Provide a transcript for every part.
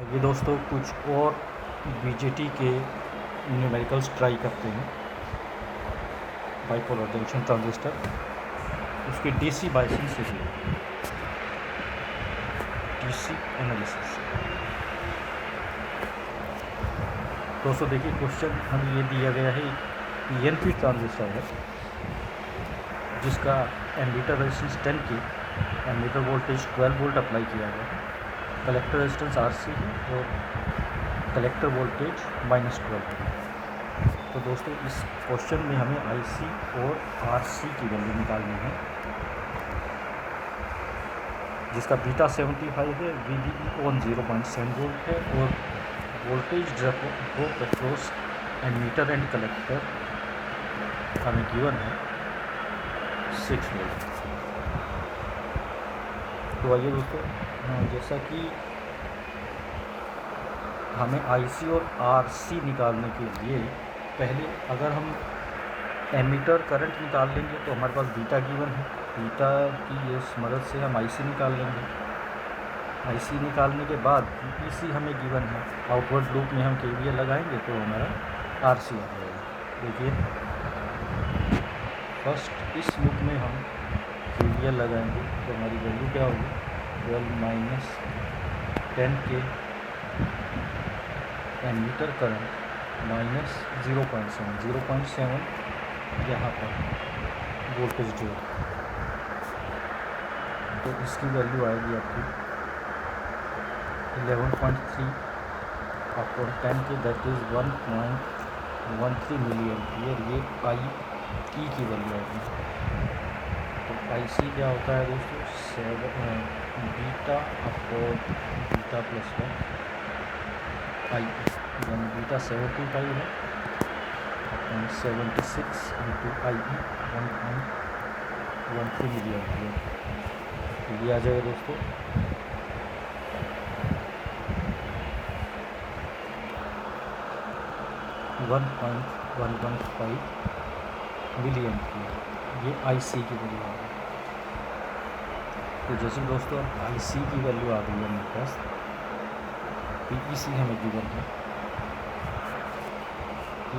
ये दोस्तों कुछ और बीजेटी के न्यूमेरिकल्स ट्राई करते हैं। बाइपोलर जंक्शन ट्रांजिस्टर उसके डीसी बायसिंग से भी डीसी एनालिसिस। दोस्तों देखिए क्वेश्चन हमें ये दिया गया है, पीएनपी ट्रांजिस्टर है जिसका एमीटर रेजिस्टेंस 10 की एमीटर वोल्टेज 12 वोल्ट अप्लाई किया गया है। कलेक्टर रेजिस्टेंस RC है और कलेक्टर वोल्टेज -12 है। तो दोस्तों इस क्वेश्चन में हमें IC और RC की वैल्यू निकालनी है, जिसका बीटा 75 है, VDE ऑन 0.7 वोल्ट है और voltage drop across emitter and collector हमें गिवन है 6 वोल्ट। तो आइए दोस्तों, जैसा कि हमें IC और RC निकालने के लिए पहले अगर हम एमीटर करंट निकाल लेंगे तो हमारे पास बीटा गिवन है। बीटा की इस मदद से हम IC निकाल लेंगे। IC निकालने के बाद EC हमें गिवन है। आउटवर्ड लूप में हम KVL लगाएंगे तो हमारा RC आ जाएगा। देखिए फर्स्ट इस लूप में हम KVL लगाएंगे तो हमारी वैल्यू क्या होगी, 12 - 10 के एमीटर करंट -0.7 यहाँ पर वोल्टेज ड्रॉप, तो इसकी वैल्यू आएगी आपकी 11.3 अपॉन 10 के, दैट इज़ 1.13 मिली एम्पियर। ये IE की वैल्यू आएगी। तो IC क्या होता है दोस्तों, 7 beta upon beta plus 1 IE, यानी बीटा 75 है upon 76 into IE 1.13 milli ampere. ये आ जाएगा दोस्तों 1.115 मिली एम्पियर। ये IC की वैल्यू आ गई। तो जैसे दोस्तों IC की वैल्यू आ गई है मेरे पास, PEC हमें गिवन है कि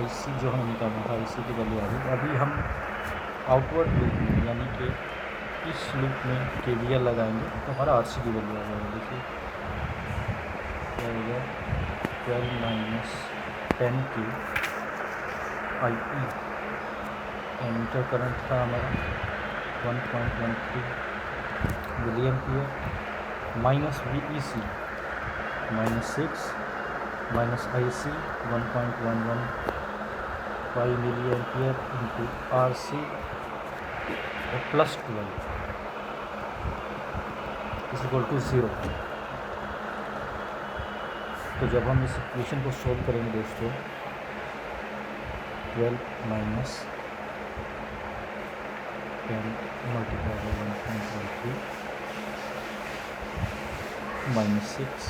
IC जो हमें निकालना था, IC की वैल्यू आ गई। अभी हम आउटवर्ड लूप में यानी कि इस लूप में KVL लगाएंगे तो हमारा RC की वैल्यू आ जाएगा। देखिए क्या होगा, 12 - 10 के IE एमीटर करंट था हमारा 1.13 milli ampere minus VEC -6 minus IC 1.115 milli ampere into RC और प्लस 12 = 0। तो जब हम इस इक्वेशन को सोल्व करेंगे दोस्तों, 12 - 10 मल्टीप्लाई बाई 1.13 -6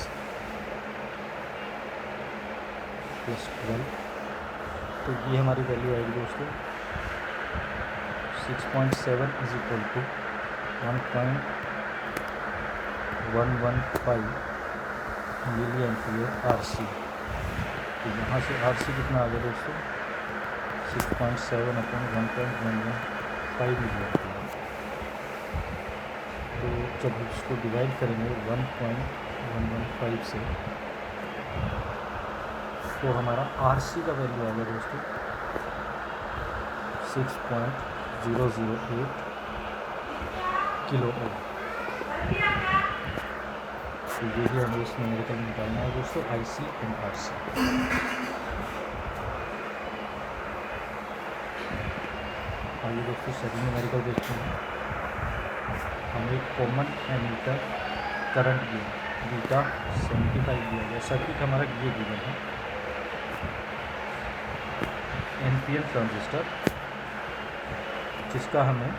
प्लस 12, तो ये हमारी वैल्यू आएगी दोस्तों 6.7 = 1.115 मिली एम्पियर RC। तो यहाँ से RC कितना आ गया दोस्तों, 6.7 अपॉन 1.115 मिली एम्पियर। तो जब इसको डिवाइड करेंगे 1.115 से तो हमारा RC का वैल्यू आ गया दोस्तों 6.008 किलो ओम। तो यही हमें इस न्यूमेरिकल में निकालना है दोस्तों, IC एंड RC। आइए दोस्तों सेकंड न्यूमेरिकल देखते हैं। हमें एक कॉमन एमीटर करंट दिया, बीटा 75 दिया गया। सर्किट हमारा ये गिवन है, NPN ट्रांजिस्टर जिसका हमें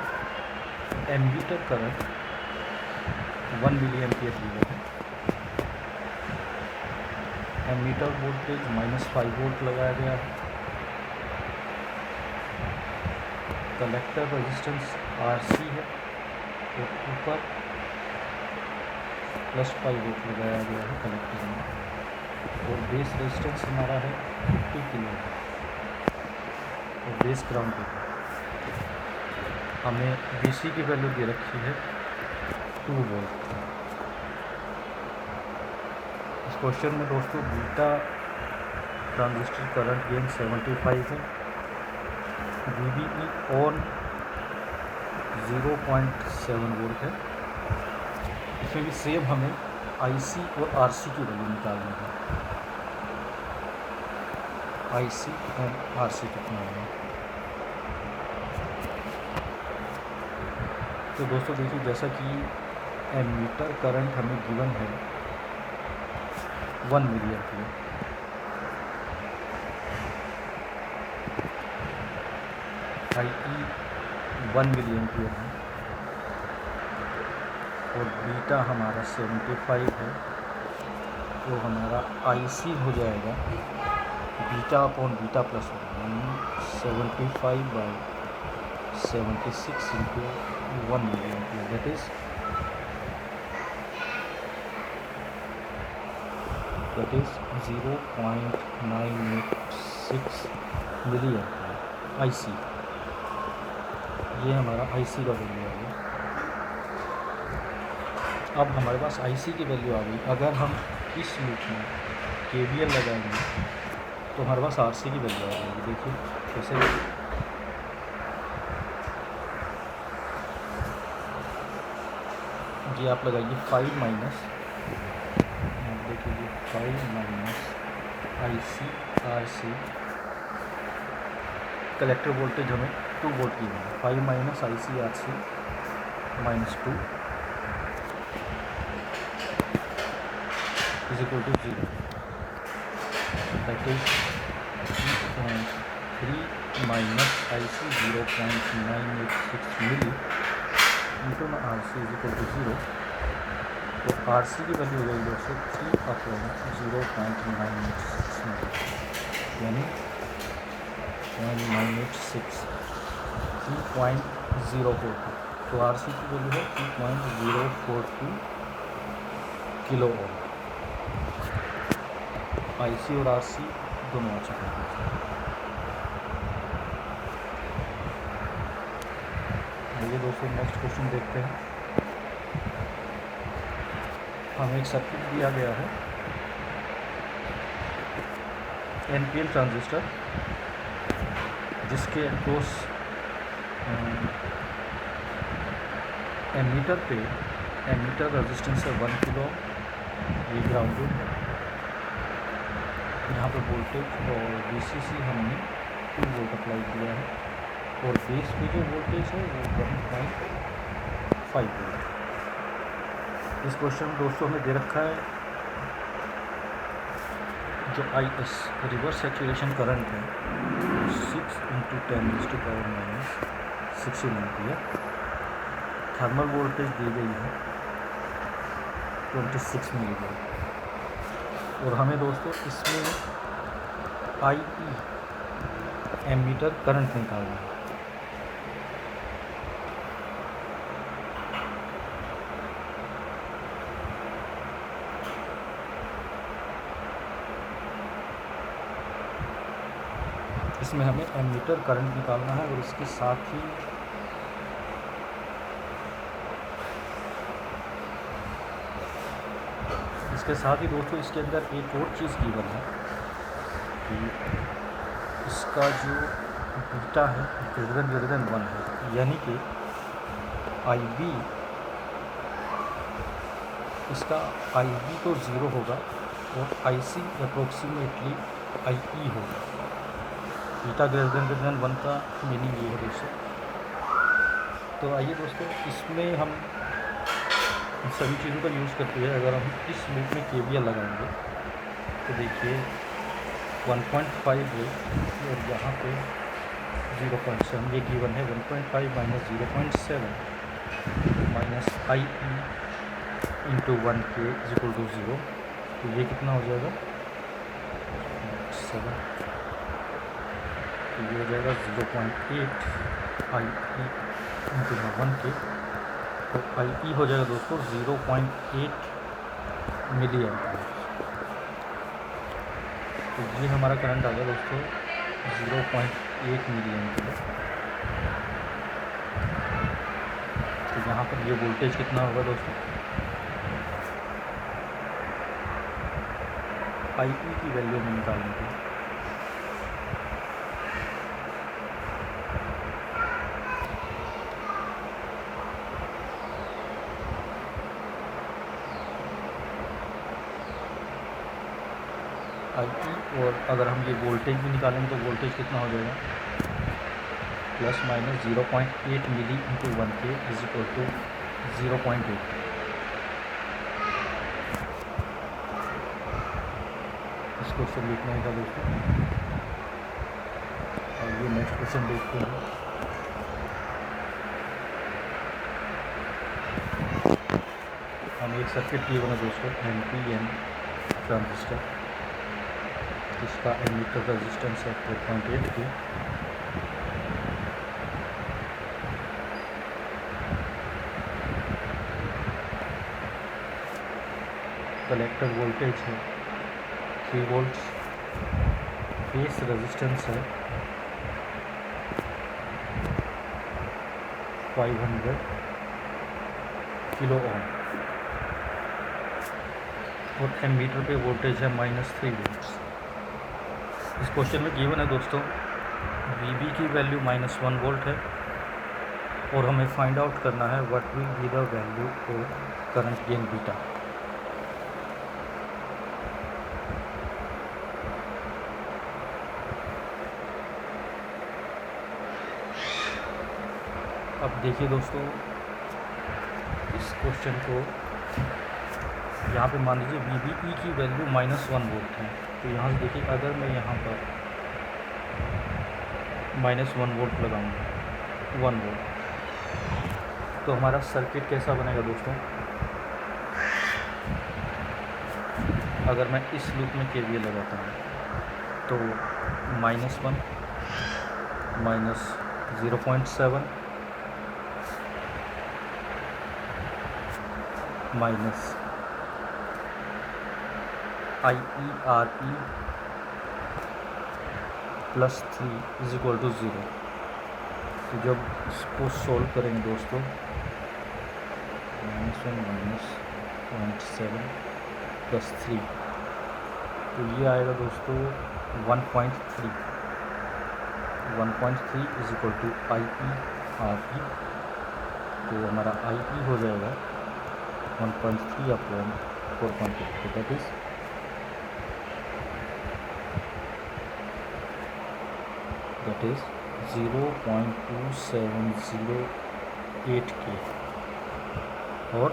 एमीटर करंट 1 मिली एम्पियर दिया है। एमीटर वोल्टेज -5 वोल्ट लगाया गया है। कलेक्टर रेजिस्टेंस RC है और ऊपर +5 वोल्ट लगाया गया है कलेक्टर में। बेस रेजिस्टेंस हमारा है 50 किलो और बेस ग्राउंड पे हमें BC की वैल्यू दे रखी है 2 वोल्ट। इस क्वेश्चन में दोस्तों बीटा ट्रांजिस्टर करंट गेन 75 है, VBE ऑन 0.7 वोल्ट है। इसमें भी सेम हमें IC और RC की वैल्यू निकालनी है। IC और RC कितना होगा। तो दोस्तों देखिए, जैसा कि एमीटर करंट हमें गिवन है 1 मिलीएम्पियर, IE 1 मिलीएम्पियर है और बीटा हमारा 75 है, तो हमारा IC हो जाएगा बीटा अपॉन बीटा प्लस यानी 75/76 into 1 milliampere, that is 0.986 milliampere IC। ये हमारा IC का वैल्यू आ गया। अब हमारे पास IC की वैल्यू आ गई। अगर हम इस लूप में KVL लगाएंगे तो हमारे पास RC की वैल्यू आ जाएगी। देखिए कैसे, ये आप लगाइए 5 माइनस, देखिए 5 minus IC RC, collector voltage हमें 2 वोल्ट की है, 5 minus IC RC minus 2 is equal to 0, that is 3 minus IC 0.986 milli into RC is equal to 0। तो RC की वैल्यू हो जाएगी दोस्तों 3/0.986 मिली, यानी 0.986 3.042। तो RC की वैल्यू है 3.042 किलो ओम। IC और RC दोनों आ चुके हैं। आइए दोस्तों नेक्स्ट क्वेश्चन देखते हैं। हमें एक सर्किट दिया गया है, NPN ट्रांजिस्टर, जिसके अक्रॉस एमीटर पे एमीटर रेजिस्टेंस है 1 किलो, ये ग्राउंडेड है। यहाँ पे वोल्टेज और VCC हमने 2 वोल्ट अप्लाई किया है और बेस पे जो वोल्टेज है वो 1.5 वोल्ट। इस क्वेश्चन में दोस्तों हमें दे रखा है जो IS रिवर्स सैचुरेशन करंट है 6 × 10⁻⁻16 एम्पियर, थर्मल वोल्टेज दी गई है 26 मिलीवोल्ट और हमें दोस्तों इसमें IE एमीटर करंट निकालना है। इसमें हमें एमीटर करंट निकालना है और इसके साथ ही दोस्तों इसके अंदर एक और चीज़ गिवन है कि इसका जो बीटा है ग्रेटर देन 1 है, यानी कि IB, इसका IB तो 0 होगा और IC अप्रोक्सीमेटली IE होगा। बीटा ग्रेटर देन 1 का मीनिंग ये है दोस्तों। तो आइए दोस्तों इसमें हम सभी चीज़ों का यूज़ करते हुए अगर हम इस लूप में KVL लगाएंगे तो देखिए 1.5 वोल्ट और यहाँ पे 0.7, ये गिवन है 1.5 minus 0.7 minus IE into 1K is equal to 0। तो ये कितना हो जाएगा 7, तो ये हो जाएगा 0.8 IE इंटू 1K। तो IE हो जाएगा दोस्तों 0.8 मिलीएम्पियर। तो ये हमारा करंट आ गया दोस्तों 0.8 मिली एम्पीयर। तो यहाँ पर ये वोल्टेज कितना होगा दोस्तों, आई पी की वैल्यू में निकालने की। आई पी, और अगर हम ये वोल्टेज भी निकालेंगे तो वोल्टेज कितना हो जाएगा, plus minus 0.8 milli into 1K is equal to 0.8। इस क्वेश्चन लिखने का दोस्तों, और ये नेक्स्ट क्वेश्चन देखते हैं। हम एक सर्किट लिए बना दोस्तों NPN ट्रांजिस्टर, इसका एमीटर रेजिस्टेंस है 4.8 के। कलेक्टर वोल्टेज है 3 वोल्ट्स, फेस रेजिस्टेंस है 500 किलो ओम, और एमीटर पे वोल्टेज है -3 वोल्ट्स। इस क्वेश्चन में गिवन है दोस्तों VB की वैल्यू -1 वोल्ट है, और हमें फाइंड आउट करना है what will be the value of current gain beta. अब देखिए दोस्तों, इस क्वेश्चन को यहाँ पे मान लीजिए VBE की वैल्यू -1 वोल्ट है। तो यहाँ से देखिए, अगर मैं यहाँ पर -1 वोल्ट लगाऊंगा 1 वोल्ट, तो हमारा सर्किट कैसा बनेगा दोस्तों। अगर मैं इस लूप में KVL लगाता हूँ तो -1 -0.7 minus IERE +3 is equal to 0। तो जब इसको सोल्व करेंगे दोस्तों, -1 -0.7 +3, तो ये आएगा दोस्तों 1.3 इज इक्वल टू IERE। तो हमारा IE हो जाएगा 1.3 अपॉन 4.8, तो दैट इज़ 0.2708 K, और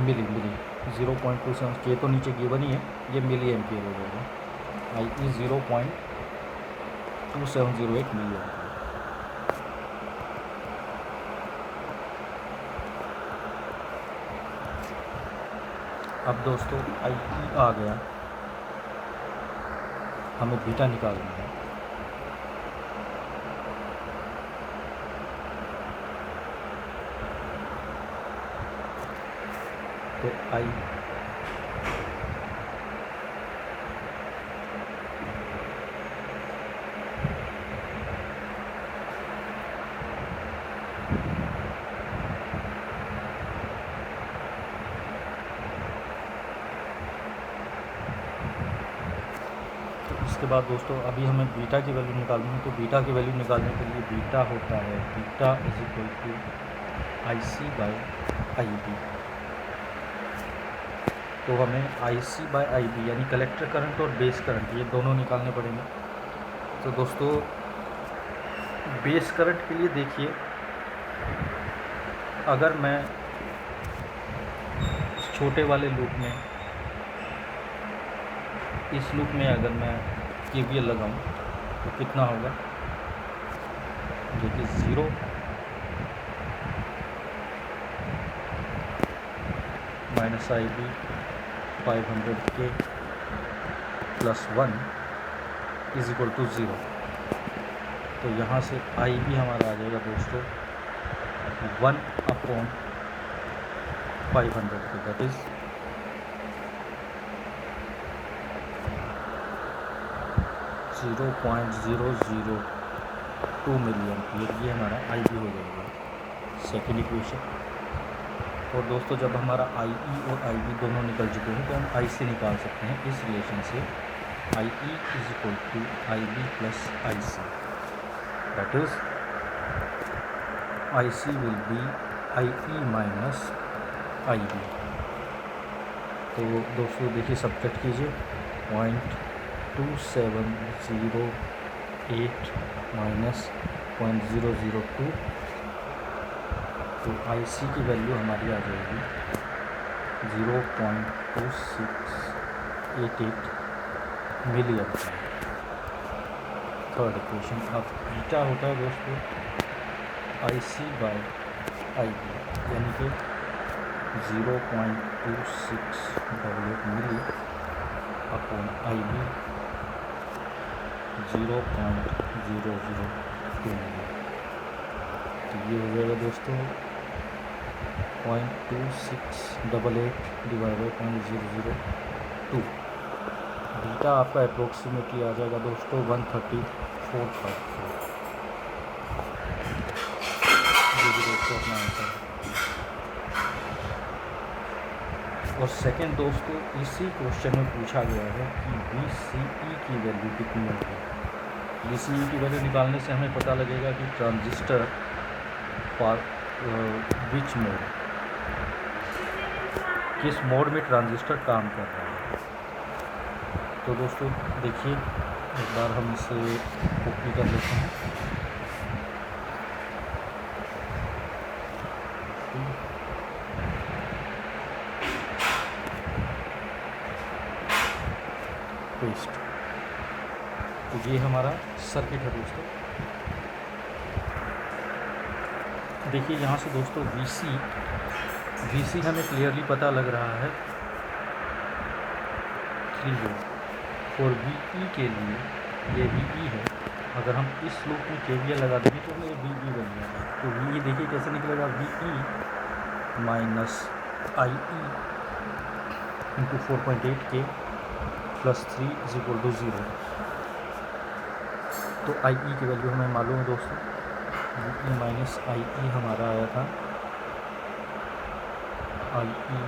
मिली 0.27 K तो नीचे गिवन ही है, ये मिली एम्पियर हो जाएगा। IE 0.2708 milli ampere. अब दोस्तों IE आ गया, हमें बीटा निकालना है। तो इसके बाद दोस्तों अभी हमें बीटा की वैल्यू निकालनी है। तो बीटा की वैल्यू निकालने के लिए बीटा होता है beta is equal to IC/IB। तो हमें IC/IB यानी कलेक्टर करंट और बेस करंट, ये दोनों निकालने पड़ेंगे। तो दोस्तों बेस करंट के लिए देखिए, अगर मैं इस छोटे वाले लूप में, इस लूप में अगर मैं KVL लगाऊं तो कितना होगा, देखिए 0 -IB 500K +1 is equal to 0। तो यहाँ से IB हमारा आ जाएगा दोस्तों 1/, 500 के, दैट इज़ 0.002 मिलियन। ये हमारा आई बी हो जाएगा सेकेंड इक्वेशन। और दोस्तों जब हमारा आई ई और आई बी दोनों निकल चुके हैं तो हम आई सी निकाल सकते हैं इस रिलेशन से, I E is equal to I B plus I C, that is I C will be I E minus I B. तो दोस्तों देखिए सब्ट्रैक्ट कीजिए, 0.2708 माइनस 0.002, तो आई सी की वैल्यू हमारी आ जाएगी 0.2688 मिलियन। Third equation. अब बीटा होता है दोस्तों आई सी बाई आई बी, यानी कि 0.2688 मिली अपॉन आई बी 0.002 मिली। तो ये हो जाएगा दोस्तों 0.2688 डिवाइडेड 0.002। बीटा आपका अप्रोक्सीमेटली आ जाएगा दोस्तों 134.4। ये भी दोस्तों अपना आंसर है। और सेकंड दोस्तों इसी क्वेश्चन में पूछा गया है कि VCE की वैल्यू कितनी होगी। VCE की वैल्यू निकालने से हमें पता लगेगा कि ट्रांजिस्टर फॉर विच मोड, किस मोड में ट्रांजिस्टर काम कर रहा है। तो दोस्तों देखिए एक बार हम इसे कॉपी कर लेते हैं। पेस्ट। तो ये हमारा सर्किट है दोस्तों। देखिए यहाँ से दोस्तों VC हमें क्लियरली पता लग रहा है 3 वोल्ट। और VE के लिए ये VE है, अगर हम इस लूप में KVL लगा देंगे तो हमें VE बन जाएगा। तो VE देखिए कैसे निकलेगा, VE minus IE into 4.8K plus 3 is equal to 0। तो IE की वैल्यू हमें मालूम है दोस्तों, VE माइनस IE हमारा आया था IE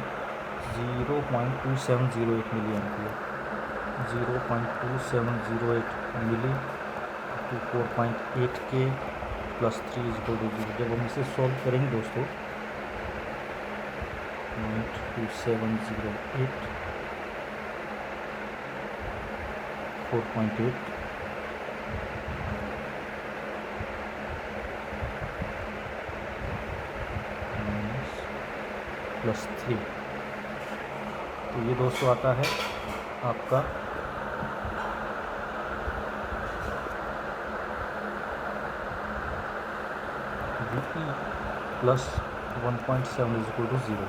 0.2708 milli ampere, 0.2708 milli to 4.8K plus 3 is equal to 0। जब हम इसे सॉल्व करेंगे दोस्तों 0.2708 4.8 प्लस 3, तो ये दोस्तों आता है आपका VE plus 1.7 is equal to 0।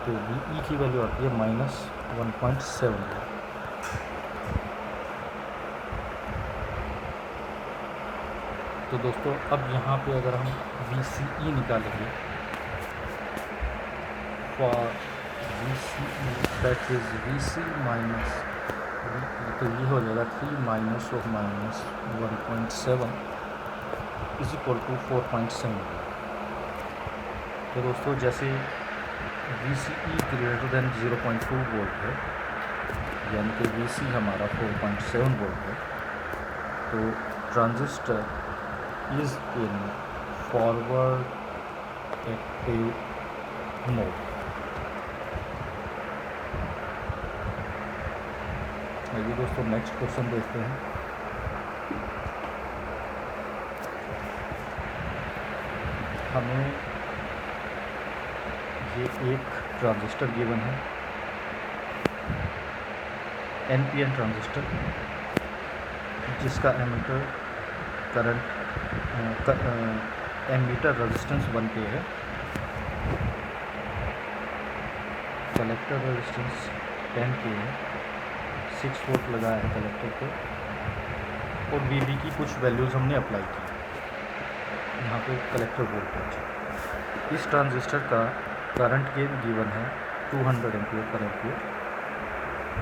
तो VE की वैल्यू आती है माइनस 1.7। तो दोस्तों अब यहाँ पे अगर हम VCE निकालेंगे for VCE that is VC minus VE, तो ये हो जाएगा 3 minus of minus 1.7 is equal to 4.7। तो दोस्तों जैसे VCE ग्रेटर देन 0.2 वोल्ट है, यानी कि VC हमारा 4.7 वोल्ट है, तो transistor is in forward active mode। आइए दोस्तों नेक्स्ट क्वेश्चन देखते हैं। हमें ये एक ट्रांजिस्टर गिवन है, NPN ट्रांजिस्टर, जिसका emitter current emitter resistance 1K है, कलेक्टर रेजिस्टेंस 10K है, 6 वोल्ट लगाया है कलेक्टर पे, और VB की कुछ वैल्यूज़ हमने अप्लाई की यहाँ पे कलेक्टर वोल्टेज। इस ट्रांजिस्टर का करंट गेन गिवन है 200 एम्पियर पर एम्पियर।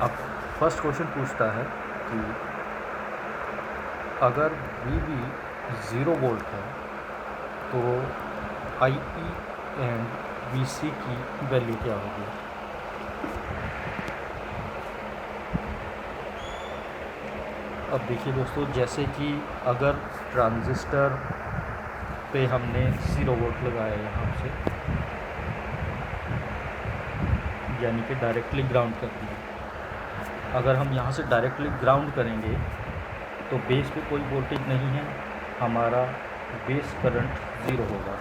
अब फर्स्ट क्वेश्चन पूछता है कि अगर VB 0 वोल्ट है तो IE एंड VC की वैल्यू क्या होगी। अब देखिए दोस्तों, जैसे कि अगर ट्रांजिस्टर पे हमने 0 वोल्ट लगाया यहाँ से, यानी कि डायरेक्टली ग्राउंड कर दिया। अगर हम यहाँ से डायरेक्टली ग्राउंड करेंगे तो बेस पे कोई वोल्टेज नहीं है, हमारा बेस करंट 0 होगा।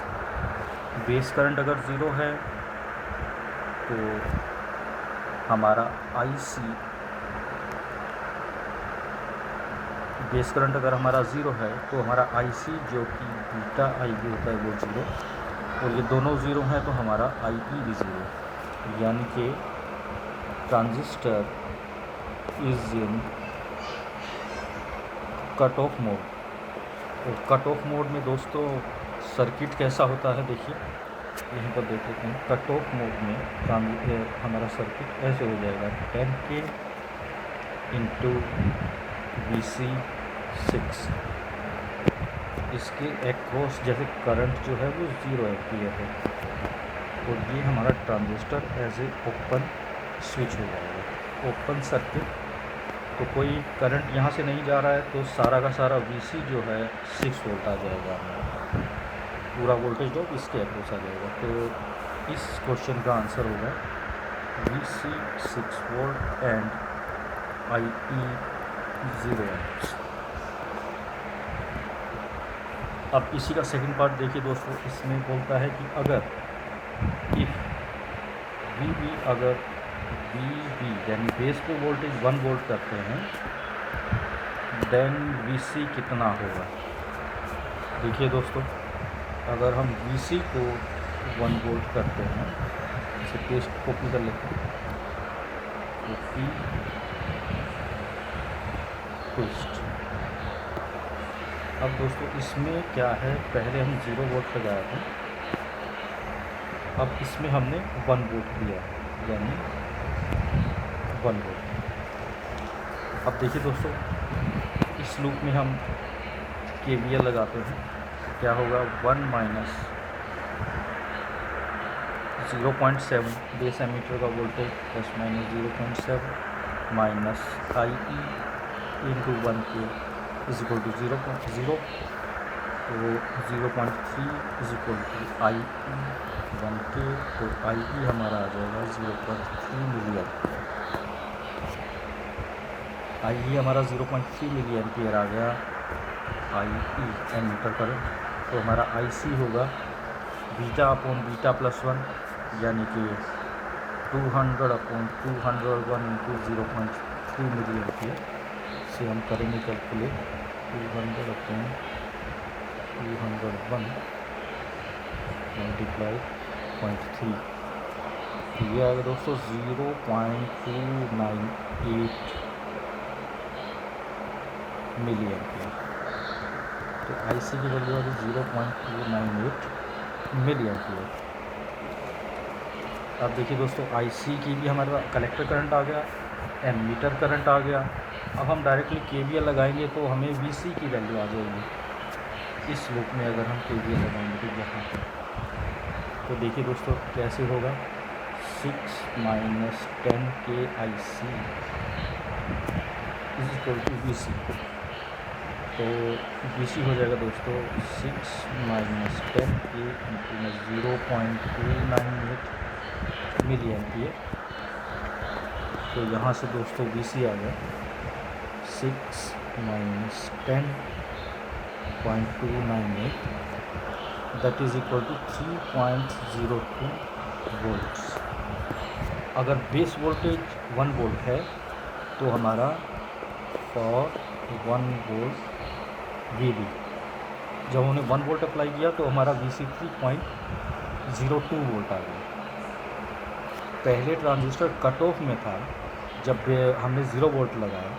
बेस करंट अगर 0 है तो हमारा IC, बेस करंट अगर हमारा 0 है तो हमारा IC जो कि बीटा IB होता है वो 0, और ये दोनों 0 हैं तो हमारा IE भी 0, यानी कि transistor is in cut off mode. और कट ऑफ मोड में दोस्तों सर्किट कैसा होता है, देखिए यहीं पर देख लेते हैं। कट ऑफ मोड में हमारा सर्किट ऐसे हो जाएगा 10K इंटू VC 6। इसके एक्रॉस जैसे करंट जो है वो 0 एम्पियर है, और ये हमारा transistor as a open switch हो जाएगा, ओपन सर्किट। तो कोई करंट यहाँ से नहीं जा रहा है तो सारा का सारा VC जो है 6 वोल्ट आ जाएगा, हमारा पूरा वोल्टेज ड्रॉप इसके एक्रॉस आ जाएगा। तो इस क्वेश्चन का आंसर होगा VC 6 volt and IE 0 amps. अब इसी का सेकंड पार्ट देखिए दोस्तों, इसमें बोलता है कि अगर इफ़ VB यानी बेस पे वोल्टेज 1 वोल्ट करते हैं देन VC कितना होगा। देखिए दोस्तों, अगर हम VC को 1 वोल्ट करते हैं, इसे पेस्ट कॉपी कर लेते हैं, कॉपी पेस्ट। अब दोस्तों इसमें क्या है, पहले हम 0 वोल्ट लगाया था, अब इसमें हमने 1 वोल्ट दिया, यानी 1 वोल्ट। अब देखिए दोस्तों, इस लूप में हम KVL लगाते हैं, क्या होगा 1 माइनस 0.7 बेस एमीटर का voltage plus minus 0.7 minus IE into 1K is equal to 0.0, तो 0.3 is equal to IE 1K, तो IE हमारा आ जाएगा 0.3 मिली एम्पियर। IE हमारा 0.3 मिली एम्पियर आ गया IE एमीटर करंट। तो हमारा IC होगा बीटा अपॉन बीटा प्लस 1, यानी कि 200 अपॉन 201 इंटू 0.3 मिली एम्पियर से हम करेंगे कैलकुलेट 200 अपॉन 201 मल्टीप्लाई 0.3, तो ये आएगा दोस्तों 0.298 मिली एम्पियर। तो IC की वैल्यू आ गई 0.298 मिली एम्पियर। अब देखिए दोस्तों, IC की भी हमारा कलेक्टर करंट आ गया, एमीटर करंट आ गया। अब हम डायरेक्टली KVL लगाएंगे तो हमें VC की वैल्यू आ जाएगी। इस लूप में अगर हम KVL लगाएंगे तो यहाँ पर, तो देखिए दोस्तों कैसे होगा, 6 minus 10K IC is equal to VC। तो VC हो जाएगा दोस्तों 6 माइनस 10K इंटू 0.298 मिली एम्पियर। तो यहाँ से दोस्तों VC आ गया 6 minus 10.298, that is equal to 3.02 volts. अगर बेस वोल्टेज 1 वोल्ट है तो हमारा फॉर 1 वोल्ट VB, जब हमने 1 वोल्ट अप्लाई किया तो हमारा VC 3.02 वोल्ट आ गया। पहले ट्रांजिस्टर कट ऑफ में था जब हमने 0 वोल्ट लगाया,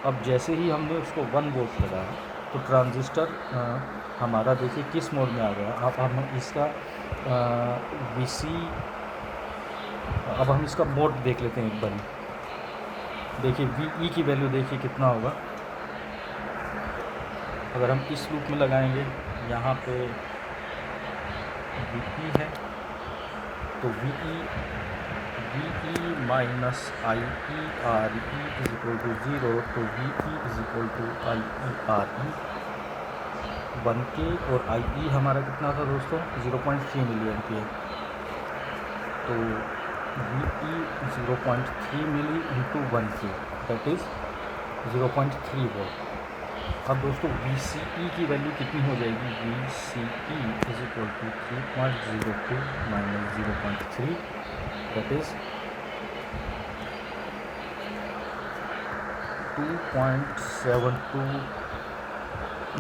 अब जैसे ही हमने उसको 1 वोल्ट लगाया तो ट्रांजिस्टर हमारा देखिए किस मोड में आ गया। अब हम इसका VC अब हम इसका मोड देख लेते हैं एक बार। देखिए वी की वैल्यू देखिए कितना होगा। अगर हम इस लूप में लगाएंगे, यहाँ पे वी है तो V minus I E R E is equal to 0, तो V is equal to I E R E 1K, और आई ई हमारा कितना था दोस्तों 0.3 मिली एम्पियर, तो V E 0.3 milli into 1K that is 0.3 volt. अब दोस्तों वी सी ई की वैल्यू कितनी हो जाएगी, V C E is equal to 3.02 minus 0.3 that is 2.72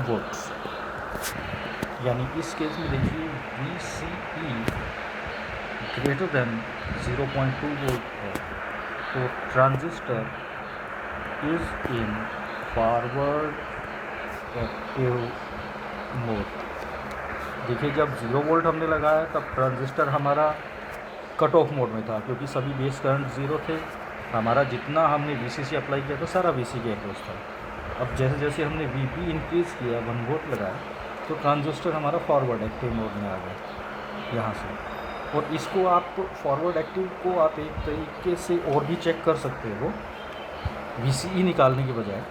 volts. यानी इस केस में देखिए V C E greater than 0.2 volt है, तो transistor is in forward active mode. देखिए जब 0 वोल्ट हमने लगाया तब ट्रांजिस्टर हमारा कट ऑफ मोड में था, क्योंकि सभी बेस करंट 0 थे। हमारा जितना हमने वीसीसी अप्लाई किया था सारा वीसी के अक्रॉस था। अब जैसे जैसे हमने वीपी इंक्रीज़ किया, 1 वोल्ट लगाया, तो ट्रांजिस्टर हमारा फॉरवर्ड एक्टिव मोड में आ गया यहाँ से। और इसको आप फॉरवर्ड एक्टिव को आप एक तरीके से और भी चेक कर सकते हो वीसीई निकालने के बजाय।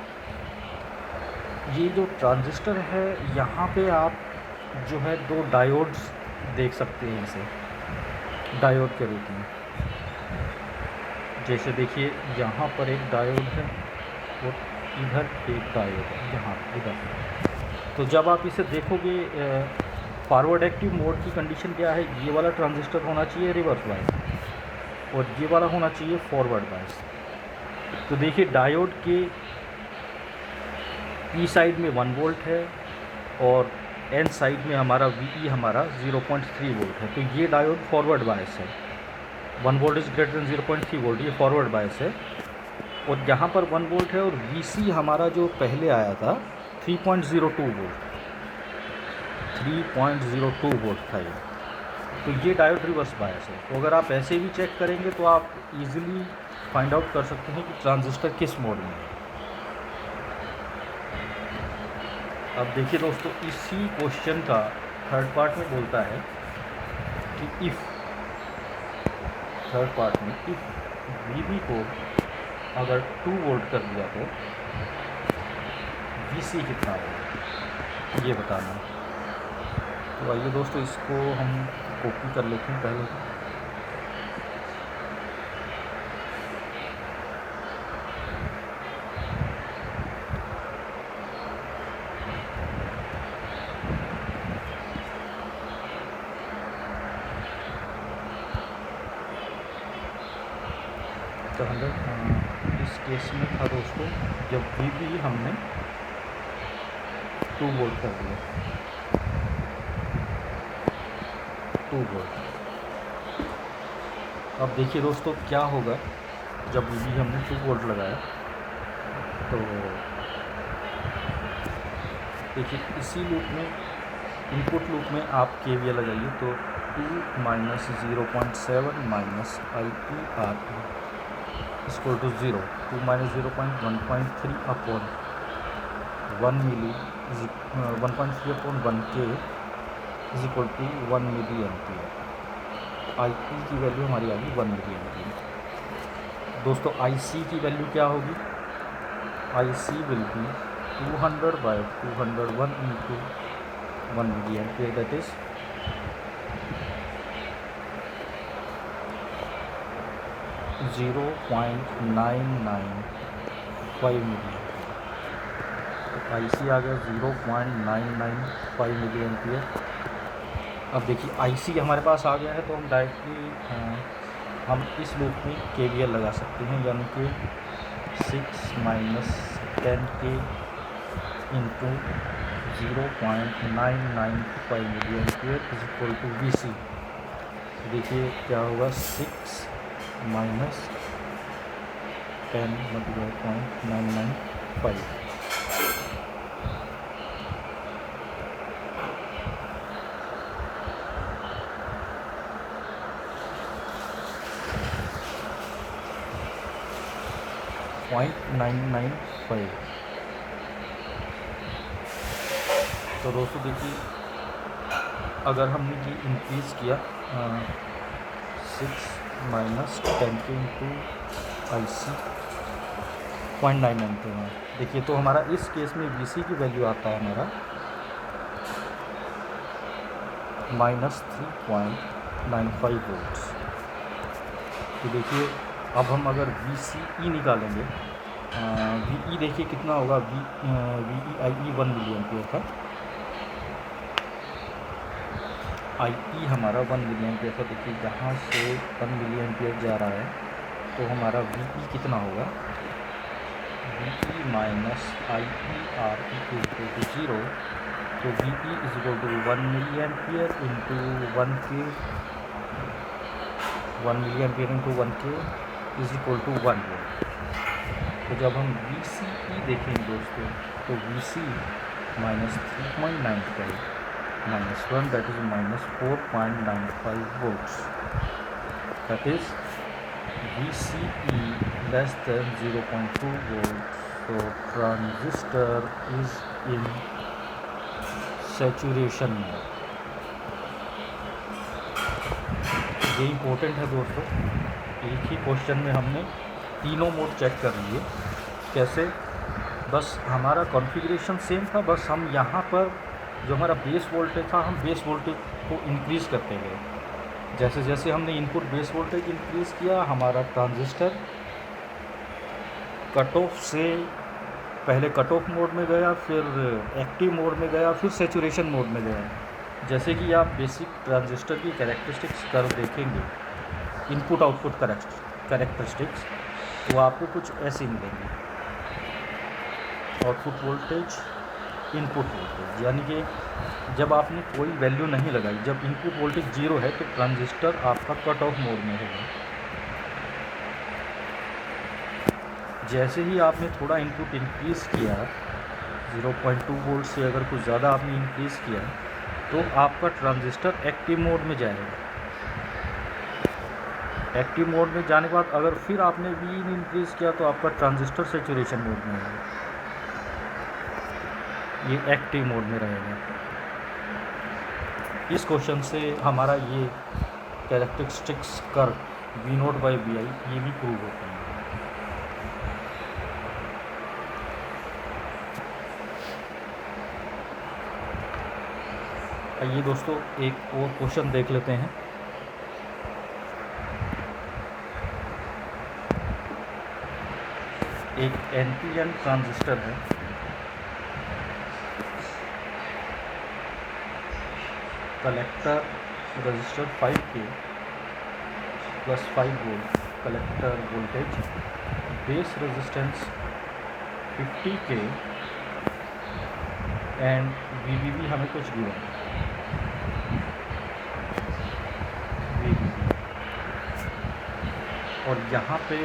ये जो ट्रांजिस्टर है यहाँ पे आप जो है 2 डायोड्स देख सकते हैं इसे डायोड के रूप में। जैसे देखिए यहाँ पर एक डायोड है और इधर एक डायोड है, यहाँ इधर। तो जब आप इसे देखोगे फॉरवर्ड एक्टिव मोड की कंडीशन क्या है, ये वाला ट्रांजिस्टर होना चाहिए रिवर्स बायस और ये वाला होना चाहिए फॉरवर्ड बायस। तो देखिए डायोड के पी साइड में 1 वोल्ट है और एन साइड में हमारा वी हमारा 0.3 वोल्ट है, तो ये डायोड फॉरवर्ड बायस है। 1 volt is greater than 0.3 volt, ये फॉरवर्ड बायस है। और यहाँ पर 1 वोल्ट है और वी हमारा जो पहले आया था 3.02 वोल्ट, 3.02 वोल्ट था ये। तो ये डायोड रिवर्स बायस है। तो अगर आप ऐसे भी चेक करेंगे तो आप इजीली फाइंड आउट कर सकते हैं कि ट्रांजिस्टर किस मोड में है। अब देखिए दोस्तों इसी क्वेश्चन का थर्ड पार्ट में बोलता है कि इफ़ थर्ड पार्ट में इफ़ वी को अगर 2 वोल्ट कर दिया तो वी कितना होगा ये बताना। तो आइए दोस्तों इसको हम कॉपी कर लेते हैं पहले। तो इस केस में था दोस्तों जब वी हमने 2 वोल्ट कर दिया, 2 वोल्ट। अब देखिए दोस्तों क्या होगा जब वी हमने 2 वोल्ट लगाया। तो देखिए इसी लूप में इनपुट लूप में आप KVL लगाइए, तो 2 minus 0.7 minus I E R E equal to 0, 2 minus 0.1.3 upon 1 milli 1.3 upon 1K is equal to 1 milli ampere. I P की वैल्यू हमारी आ गई 1 मिली एम्पियर। दोस्तों आई सी की वैल्यू क्या होगी, I C will be 200/201 into 1 milli ampere that is 0.995 milli ampere. तो आई सी आ गया 0.995 मिली एम्पियर। अब देखिए आई सी हमारे पास आ गया है तो हम डायरेक्टली हम इस लूप में KVL लगा सकते हैं, यानी कि 6 minus 10K into 0.995 milli ampere is equal to V C. देखिए क्या होगा 6 माइनस 10 मल्टीप्लाई 0.995। 0.995। तो दोस्तों देखिए, अगर हमने ये इंक्रीज़ किया 6 माइनस 10 के इंटू IC 0.99 है। देखिए तो हमारा इस केस में VC की वैल्यू आता है हमारा -3.95 वोल्ट्स। तो देखिए अब हम अगर VCE निकालेंगे, VE देखिए कितना होगा, VEIE 1 मिली एम्पियर था, IE हमारा 1 मिली एम्पियर था। देखिए यहाँ से 1 मिली एम्पियर जा रहा है तो हमारा VE कितना होगा, VE minus IE R equal to 0। तो VE is equal to 1 milli ampere into 1 milli ampere into 1K is equal to 1 volt. तो जब हम VCE देखेंगे दोस्तों तो VC minus 3.95 minus 1 that is minus 4.95 volts, that is VCE less than 0.2 volt. so transistor is in saturation mode। ये important है दोस्तों, एक ही क्वेश्चन में हमने तीनों मोड चेक कर लिए। कैसे, बस हमारा कॉन्फ़िगरेशन सेम था, बस हम यहाँ पर जो हमारा बेस वोल्टेज था हम बेस वोल्टेज को इंक्रीज़ करते गए। जैसे जैसे हमने इनपुट बेस वोल्टेज इंक्रीज़ किया, हमारा ट्रांजिस्टर कट ऑफ से पहले कट ऑफ मोड में गया, फिर एक्टिव मोड में गया, फिर सैचुरेशन मोड में गया। जैसे कि आप बेसिक ट्रांजिस्टर की कैरेक्टरिस्टिक्स कर्व देखेंगे, इनपुट आउटपुट कैरेक्टरिस्टिक्स, तो आपको कुछ ऐसे मिलेंगे, आउटपुट वोल्टेज, इनपुट वोल्टेज। यानी कि जब आपने कोई वैल्यू नहीं लगाई, जब इनपुट वोल्टेज 0 है तो ट्रांजिस्टर आपका कट ऑफ मोड में होगा। जैसे ही आपने थोड़ा इनपुट इंक्रीज़ किया, 0.2 वोल्ट से अगर कुछ ज़्यादा आपने इंक्रीज़ किया तो आपका ट्रांजिस्टर एक्टिव मोड में जाएगा। एक्टिव मोड में जाने के बाद अगर फिर आपने Vin इंक्रीज़ किया तो आपका ट्रांजिस्टर सैचुरेशन मोड में होगा, ये एक्टिव मोड में रहेगा। इस क्वेश्चन से हमारा ये कैरेक्टरिस्टिक्स कर्व V0/Vi ये भी प्रूव होता है। आइए दोस्तों एक और क्वेश्चन देख लेते हैं। एक NPN ट्रांजिस्टर है, collector register 5K plus 5 volt, collector voltage, base resistance 50K and VBB हमें कुछ गिवन है, और यहाँ पे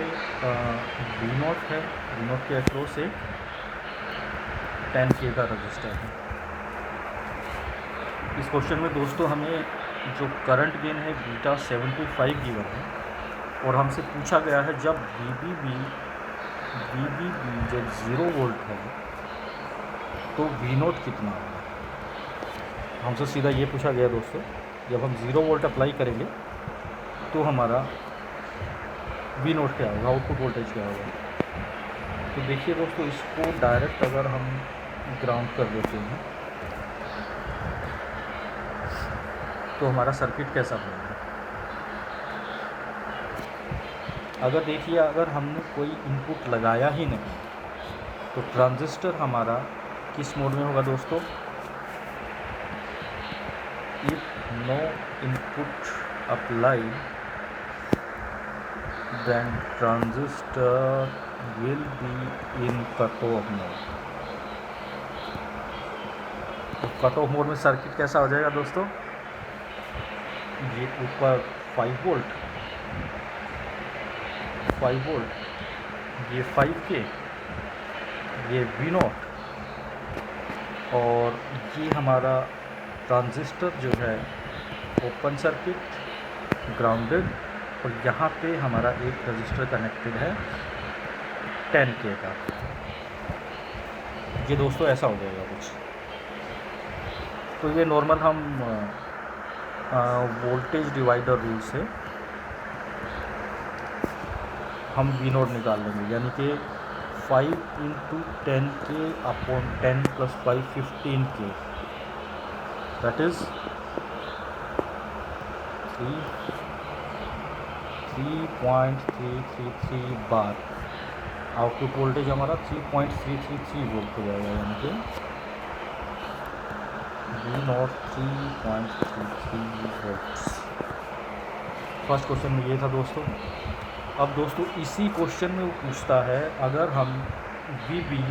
V0 है, V0 के अक्रॉस एक 10K का रजिस्टर है। इस क्वेश्चन में दोस्तों हमें जो करंट गेन है बीटा 75 गिवन है, और हमसे पूछा गया है जब VBB जब 0 वोल्ट है तो V0 कितना होगा। हमसे सीधा ये पूछा गया दोस्तों, जब हम 0 वोल्ट अप्लाई करेंगे तो हमारा V0 क्या होगा, आउटपुट वोल्टेज क्या होगा। तो देखिए दोस्तों, इसको डायरेक्ट अगर हम ग्राउंड कर देते हैं तो हमारा सर्किट कैसा बनेगा। अगर देखिए, अगर हमने कोई इनपुट लगाया ही नहीं तो ट्रांजिस्टर हमारा किस मोड में होगा दोस्तों, if no input apply then transistor will be in cutoff mode। तो कट ऑफ मोड में सर्किट कैसा हो जाएगा दोस्तों, ये ऊपर 5 वोल्ट, ये 5K, ये V0, और ये हमारा ट्रांजिस्टर जो है ओपन सर्किट ग्राउंडेड, और यहाँ पे हमारा एक रजिस्टर कनेक्टेड है 10K का। ये दोस्तों ऐसा हो जाएगा कुछ। तो ये नॉर्मल हम वोल्टेज डिवाइडर रूल से हम वी नोट निकाल लेंगे, यानी कि 5 × 10K upon 10 + 5 15K, that is 3.333 बार। आउटपुट वोल्टेज हमारा 3.333 वोल्ट हो जाएगा, यानी कि V not 3.33 volts. First question में ये था दोस्तों। अब दोस्तों इसी क्वेश्चन में वो पूछता है, अगर हम वी बी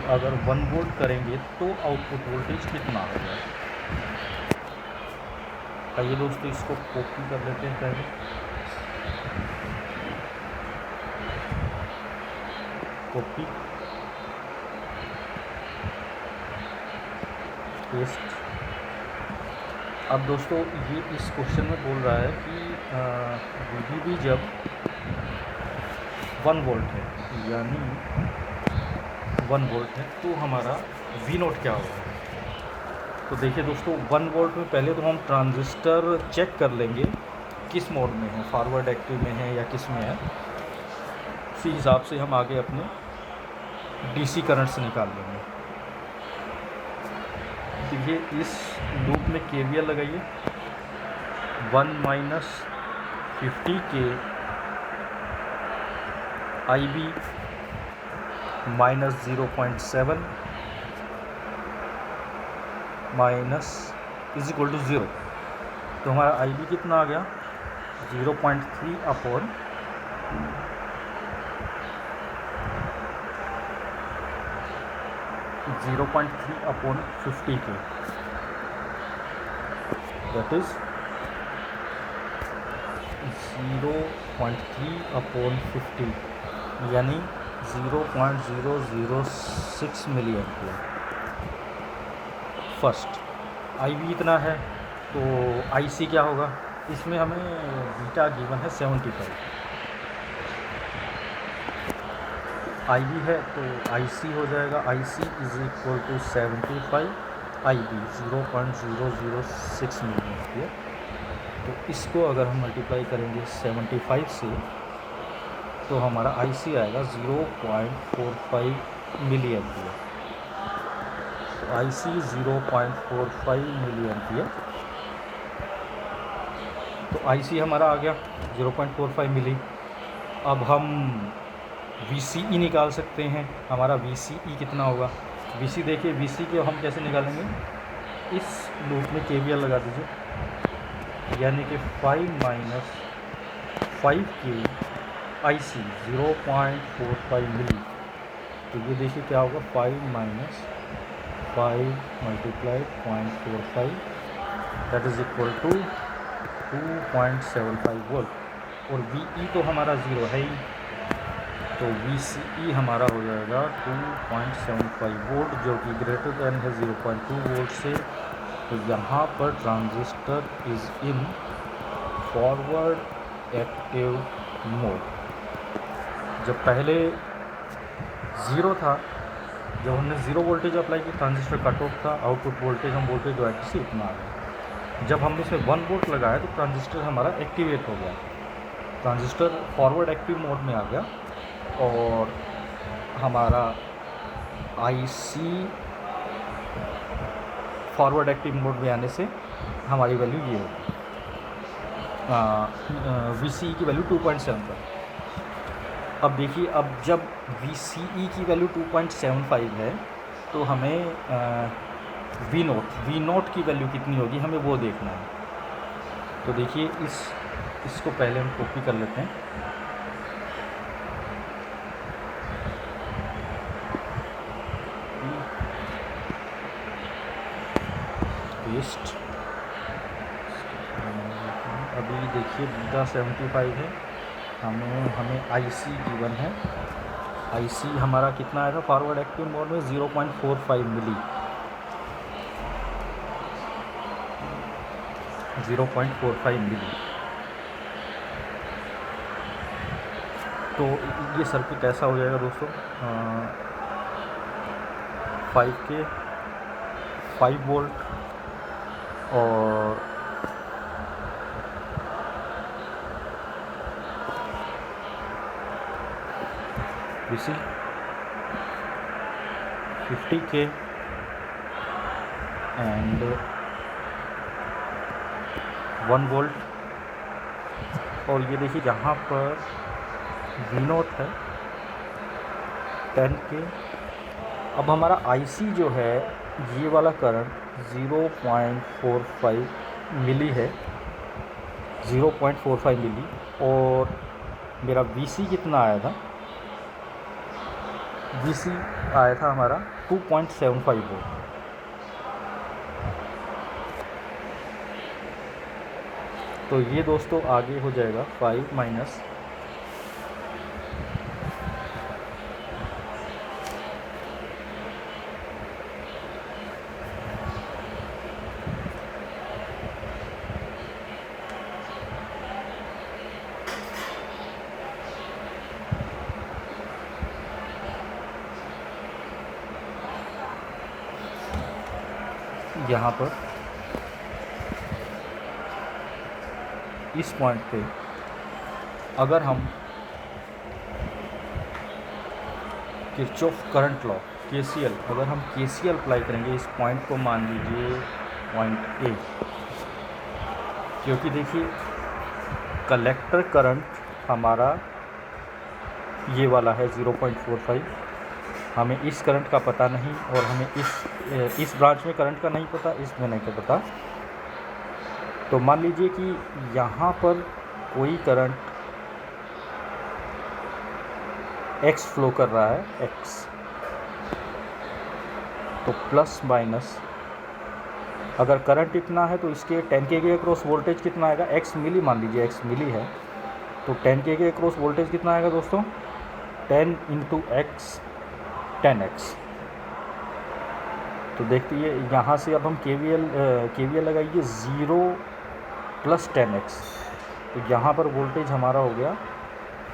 अगर 1 वोल्ट करेंगे तो आउटपुट वोल्टेज कितना होगा। आइए दोस्तों इसको कॉपी कर लेते हैं पहले। Copy paste. अब दोस्तों ये इस क्वेश्चन में बोल रहा है कि वी जब 1 वोल्ट है, यानी 1 वोल्ट है, तो हमारा वी नोट क्या होगा। तो देखिए दोस्तों 1 वोल्ट में पहले तो हम ट्रांजिस्टर चेक कर लेंगे किस मोड में है, फॉरवर्ड एक्टिव में है या किस में है। उसी हिसाब से हम आगे अपने डीसी करंट्स निकाल लेंगे। देखिए इस लूप में केवीएल लगाइए। 1 - 50K IB -0.7 = 0। तो हमारा IB कितना आ गया, 0.3 upon 50K, that is 0.3 upon 50, यानी 0.006 मिली एम्पियर। फर्स्ट IB इतना है, तो IC क्या होगा। इसमें हमें बीटा गिवन है 75। IB है तो IC हो जाएगा, IC = 75, IB 0.006 मिली एम्पियर। तो इसको अगर हम मल्टीप्लाई करेंगे 75 से, तो हमारा IC आएगा 0.45 मिली एम्पियर। तो IC 0.45 मिली एम्पियर। तो IC हमारा आ गया 0.45 मिली। अब हम VCE निकाल सकते हैं। हमारा VCE कितना होगा। VC देखिए, VC को हम कैसे निकालेंगे, इस लूप में KVL लगा दीजिए, यानी कि 5 - 5K IC 0.45 मिली। तो ये देखिए क्या होगा, 5 - 5 × 0.45, that is equal to 2.75 volt. और VE तो हमारा 0 है ही, तो VCE हमारा हो जाएगा 2.75 वोल्ट, जो कि ग्रेटर दैन है 0.2 वोल्ट से। तो यहाँ पर transistor is in forward active mode. जब पहले 0 था, जब हमने 0 वोल्टेज अप्लाई की, ट्रांजिस्टर कट ऑफ था, आउटपुट वोल्टेज हम वोल्टेज डिवाइडर से इतना आ गया। जब हमने इसमें 1 वोल्ट लगाया तो ट्रांजिस्टर हमारा एक्टिवेट हो गया, ट्रांजिस्टर फॉरवर्ड एक्टिव मोड में आ गया, और हमारा IC फॉरवर्ड एक्टिव मोड में आने से हमारी वैल्यू ये होगी, VCE की वैल्यू 2.75। अब देखिए, अब जब VCE की वैल्यू 2.75 है, तो हमें V नोट की वैल्यू कितनी होगी, हमें वो देखना है। तो देखिए इसको पहले हम कॉपी कर लेते हैं। पेस्ट। अभी देखिए बीटा 75 है, हमें IC गिवन है। IC हमारा कितना आया था फॉरवर्ड एक्टिव मोड में, 0.45 मिली, 0.45 मिली। तो ये सर्किट ऐसा हो जाएगा दोस्तों, 5K 5 वोल्ट और VC 50K एंड 1 वोल्ट। और ये देखिए यहाँ पर V0 है 10K। अब हमारा IC जो है ये वाला करंट 0.45 मिली है, 0.45 मिली। और मेरा VC कितना आया था, VC आया था हमारा 2.75 वोल्ट। तो ये दोस्तों आगे हो जाएगा 5 माइनस यहाँ पर इस पॉइंट पे अगर हम किरचॉफ करंट लॉ KCL, अगर हम KCL अप्लाई करेंगे इस पॉइंट को, मान लीजिए पॉइंट A, क्योंकि देखिए कलेक्टर करंट हमारा ये वाला है 0.45, हमें इस करंट का पता नहीं और हमें इस ब्रांच में करंट का नहीं पता, इसमें नहीं पता। तो मान लीजिए कि यहाँ पर कोई करंट X फ्लो कर रहा है, X, तो प्लस माइनस अगर करंट इतना है तो इसके 10K के अक्रॉस वोल्टेज कितना आएगा, X मिली, मान लीजिए X मिली है, तो 10K के अक्रॉस वोल्टेज कितना आएगा दोस्तों, 10 इंटू X 10X। तो देखिए यहाँ से अब हम KVL लगाइए 0 प्लस 10X, तो यहाँ पर वोल्टेज हमारा हो गया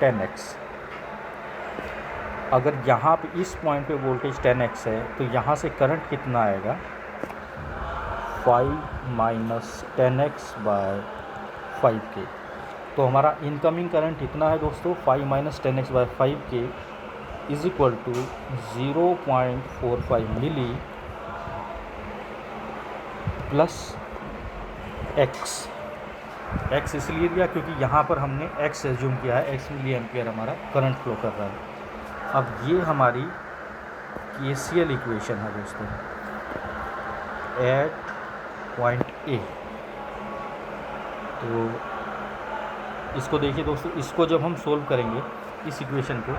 10X। अगर यहाँ पे इस पॉइंट पे वोल्टेज 10X है तो यहाँ से करंट कितना आएगा, 5 माइनस 10X बाय 5K। तो हमारा इनकमिंग करंट इतना है दोस्तों, 5 minus 10X by 5K is equal to 0.45 milli plus X इसलिए दिया क्योंकि यहाँ पर हमने X एज्यूम किया है, X मिली एम्पियर हमारा करंट फ्लो कर रहा है। अब ये हमारी KCL इक्वेशन है दोस्तों एट पॉइंट A। तो इसको देखिए दोस्तों, इसको जब हम सोल्व करेंगे इस इक्वेशन को,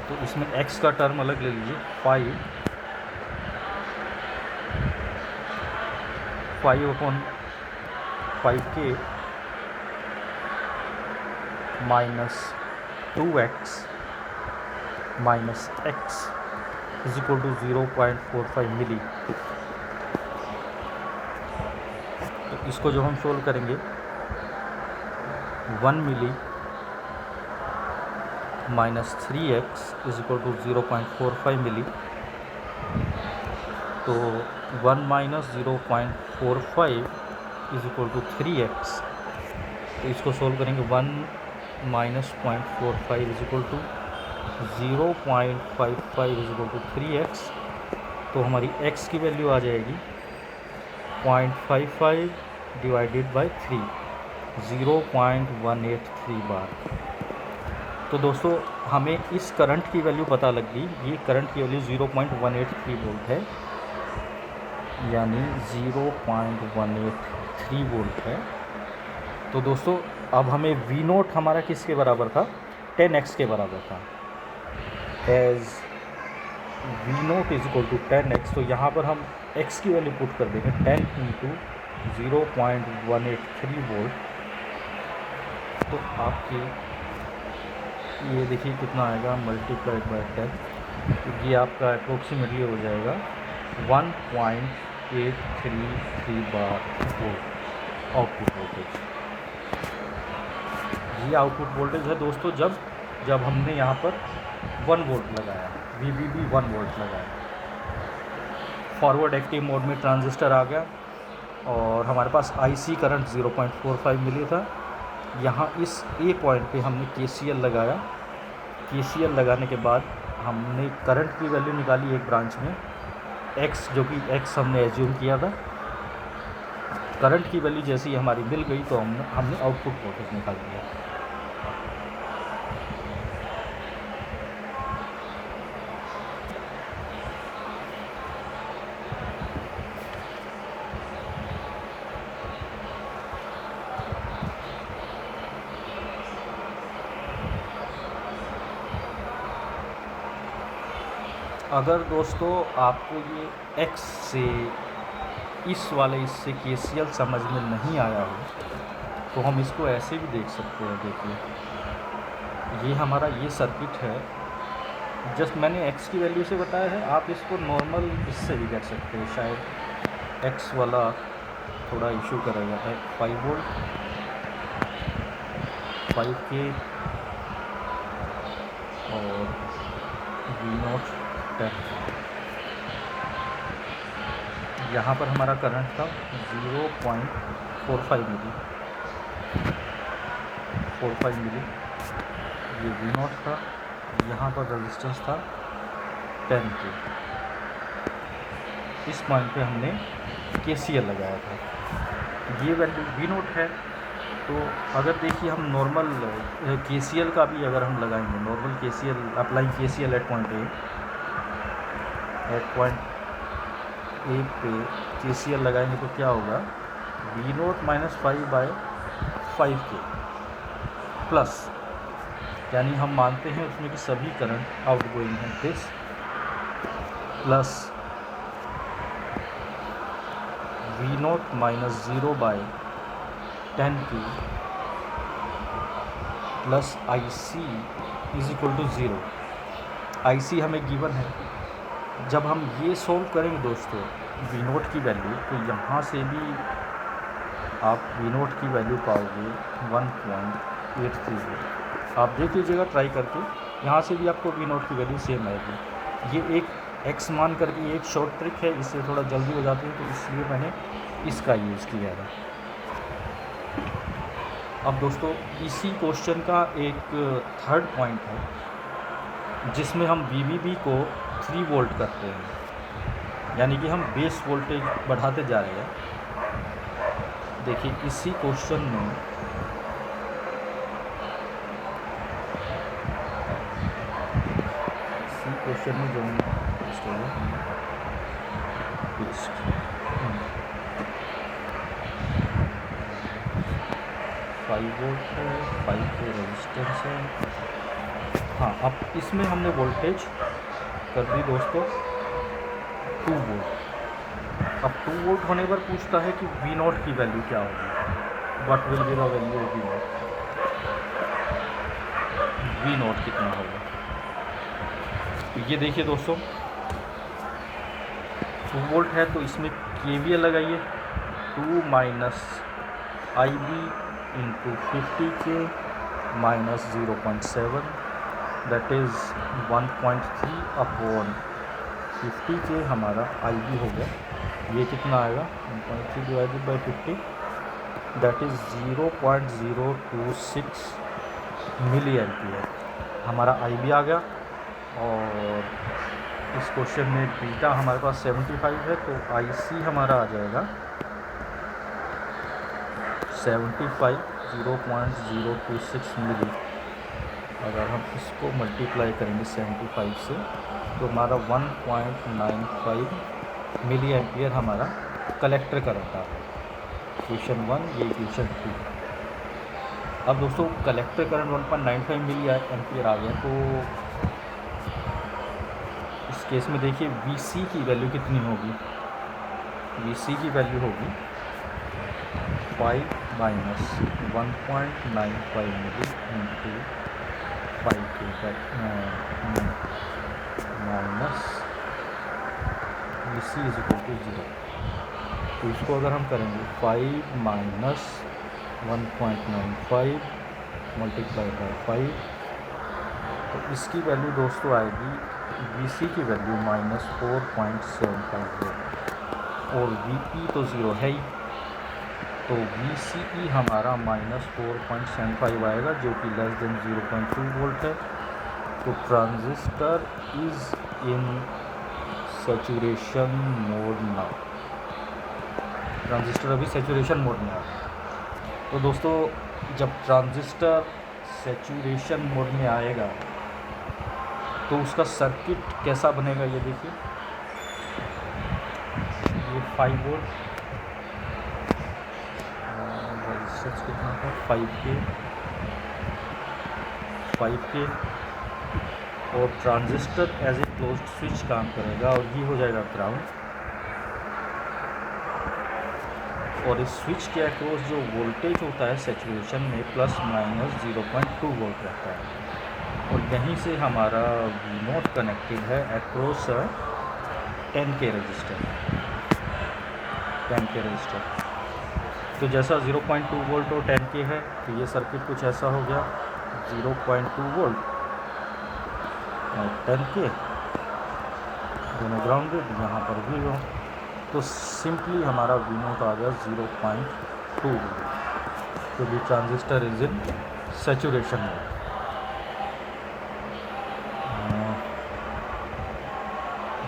तो इसमें X का टर्म अलग ले लीजिए, 5/5K minus 2X minus X is equal to 0.45 milli. तो इसको जब हम सोल्व करेंगे 1 milli minus 3X is equal to 0.45 milli. तो 1 minus 0.45 is equal to 3X। तो इसको सोल्व करेंगे 1 minus 0.45 is equal to 0.55 is equal to 3X। तो हमारी X की वैल्यू आ जाएगी 0.55 डिवाइडेड बाई 3, 0.183 बार। तो दोस्तों हमें इस करंट की वैल्यू पता लग गई, ये करंट की वैल्यू 0.183 वोल्ट है, यानी 0.183 वोल्ट है। तो दोस्तों अब हमें V0 हमारा किसके बराबर था, 10X के बराबर था। As V0 is equal to 10X, तो यहाँ पर हम X की वैल्यू पुट कर देंगे 10 इंटू 0.183 वोल्ट। तो आपके ये देखिए कितना आएगा, मल्टीप्लाइड बाय 10, तो ये आपका अप्रोक्सीमेटली हो जाएगा 1.833 बार वोल्ट आउटपुट वोल्टेज। ये आउटपुट वोल्टेज है दोस्तों जब हमने यहाँ पर 1 वोल्ट लगाया, VVB 1 वोल्ट लगाया। फॉरवर्ड एक्टिव मोड में ट्रांजिस्टर आ गया और हमारे पास IC करंट 0.45 मिली था। यहाँ इस ए पॉइंट पे हमने KCL लगाया। KCL लगाने के बाद हमने करंट की वैल्यू निकाली एक ब्रांच में X, जो कि X हमने एज्यूम किया था। करंट की वैल्यू जैसी हमारी मिल गई तो हमने आउटपुट वोल्टेज निकाल दिया। अगर दोस्तों आपको ये X से इससे KCL समझ में नहीं आया हो तो हम इसको ऐसे भी देख सकते हैं। देखिए ये हमारा ये सर्किट है, जस्ट मैंने X की वैल्यू से बताया है, आप इसको नॉर्मल इससे भी कर सकते हैं। शायद X वाला थोड़ा इशू करेगा। 5 वोल्ट 5K और V0 10। यहाँ पर हमारा करंट था 0.45 मिली, ये V0 था। यहाँ पर रेजिस्टेंस था 10K। इस पॉइंट पे हमने KCL लगाया था। ये वैल्यू V0 है। तो अगर देखिए हम नॉर्मल KCL का भी अगर हम लगाएंगे, normal KCL applying KCL at point A पे KCL लगाएंगे तो क्या होगा, V0 - 5/5K प्लस, यानी हम मानते हैं उसमें कि सभी करंट आउट गोइंग है this, plus V0 - 0/10K plus IC is equal to 0। IC हमें गिवन है। जब हम ये सॉल्व करेंगे दोस्तों V0 की वैल्यू, तो यहाँ से भी आप V0 की वैल्यू पाओगे 1.83। आप देख लीजिएगा ट्राई करके, यहाँ से भी आपको V0 की वैल्यू सेम आएगी। ये एक X मान करके एक शॉर्ट ट्रिक है, इससे थोड़ा जल्दी हो जाती है, तो इसलिए मैंने इसका यूज़ किया है। अब दोस्तों इसी क्वेश्चन का एक थर्ड पॉइंट है जिसमें हम VVB को 3 वोल्ट करते हैं, यानी कि हम बेस वोल्टेज बढ़ाते जा रहे हैं। देखिए इसी क्वेश्चन में जो पेस्ट 5 वोल्ट है, 5K रेजिस्टेंस है। हाँ, अब इसमें हमने वोल्टेज कर दी दोस्तों 2 वोल्ट। अब 2 वोल्ट होने पर पूछता है कि V0 की वैल्यू क्या होगी, what will be the value of V0 कितना होगा। तो ये देखिए दोस्तों 2 वोल्ट है तो इसमें KVL लगाइए। 2 - IB × 50K - 0.7 that is 1.3 / 50K हमारा IB हो गया। ये कितना आएगा 1.3 / 50 दैट इज़ 0.026 मिली एम्पियर हमारा IB आ गया। और इस क्वेश्चन में बीटा हमारे पास 75 है तो IC हमारा आ जाएगा 75 0.026 मिली। अगर हम इसको मल्टीप्लाई करेंगे 75 से तो हमारा 1.95 मिली एम्पियर हमारा कलेक्टर करंट आ रहा है। क्वेश्चन 1 ये क्वेश्चन 2। अब दोस्तों कलेक्टर करंट 1.95 मिली एम्पियर आ गया, तो इस केस में देखिए VC की वैल्यू कितनी होगी। VC की वैल्यू होगी 5 - 1.95 milli × 5K minus VC is equal to 0। तो इसको अगर हम करेंगे 5 - 1.95 मल्टीप्लाई बाय 5, तो इसकी वैल्यू दोस्तों आएगी VC की वैल्यू -4.75 वोल्ट और VE तो ज़ीरो है ही, तो VCE हमारा -4.75 आएगा जो कि लेस देन 0.2 वोल्ट है। तो transistor is in saturation mode now, transistor अभी सैचुरेशन मोड में आ गया। तो दोस्तों जब ट्रांजिस्टर सैचुरेशन मोड में आएगा तो उसका सर्किट कैसा बनेगा, ये देखिए, ये 5 वोल्ट रेजिस्टेंस कितना था 5K और transistor as a closed switch काम करेगा और ये हो जाएगा ग्राउंड, और इस स्विच के अक्रॉस जो वोल्टेज होता है सैचुरेशन में ±0.2 वोल्ट रहता है, और यहीं से हमारा V0 कनेक्टेड है अक्रॉस 10K रजिस्टर। तो जैसा 0.2 वोल्ट और 10K है तो ये सर्किट कुछ ऐसा हो गया, 0.2 वोल्ट और 10K दोनों ग्राउंडेड, यहाँ पर भी हो, तो सिंपली हमारा V0 आ गया 0.2 वोल्ट, क्योंकि transistor is in saturation mode.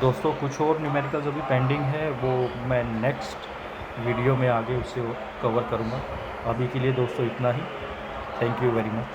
दोस्तों कुछ और न्यूमेरिकल्स अभी पेंडिंग है, वो मैं नेक्स्ट वीडियो में आगे उसे कवर करूँगा। अभी के लिए दोस्तों इतना ही। Thank you very much.